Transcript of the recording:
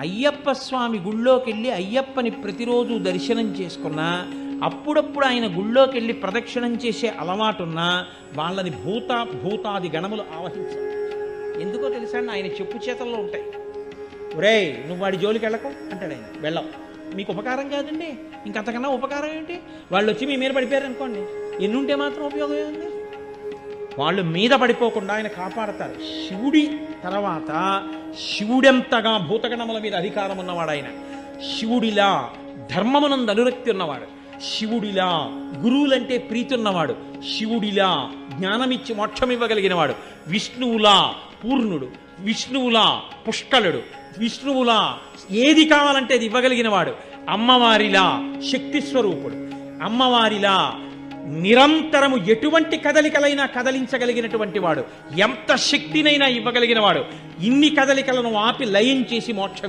అయ్యప్ప స్వామి గుళ్ళోకి వెళ్ళి అయ్యప్పని ప్రతిరోజు దర్శనం చేసుకున్నా, అప్పుడప్పుడు ఆయన గుళ్ళోకి వెళ్ళి ప్రదక్షిణం చేసే అలవాటున్నా వాళ్ళని భూతాది గణములు ఆవహించారు. ఎందుకో తెలుసా అండి, ఆయన చెప్పు చేతల్లో ఉంటాయి. ఒరేయ్ నువ్వు వాడి జోలికి వెళ్ళకు అంటాడు ఆయన. వెళ్ళవు, మీకు ఉపకారం కాదండి, ఇంకంతకన్నా ఉపకారం ఏంటి? వాళ్ళు వచ్చి మీ మీద పడిపోయారు అనుకోండి, ఎన్నుంటే మాత్రం ఉపయోగం ఏముంది? వాళ్ళు మీద పడిపోకుండా ఆయన కాపాడతారు. శివుడి తర్వాత శివుడెంతగా భూతగణముల మీద అధికారం ఉన్నవాడు ఆయన. శివుడిలా ధర్మమునందు అనురక్తి ఉన్నవాడు, శివుడిలా గురువులంటే ప్రీతి ఉన్నవాడు, శివుడిలా జ్ఞానమిచ్చి మోక్షం ఇవ్వగలిగినవాడు, విష్ణువులా పూర్ణుడు, విష్ణువులా పుష్కలుడు, విష్ణువులా ఏది కావాలంటే అది ఇవ్వగలిగినవాడు, అమ్మవారిలా శక్తి స్వరూపుడు, అమ్మవారిలా నిరంతరము ఎటువంటి కదలికలైనా కదలించగలిగినటువంటి వాడు, ఎంత శక్తినైనా ఇవ్వగలిగిన వాడు, ఇన్ని కదలికలను ఆపి లయం చేసి మోక్షం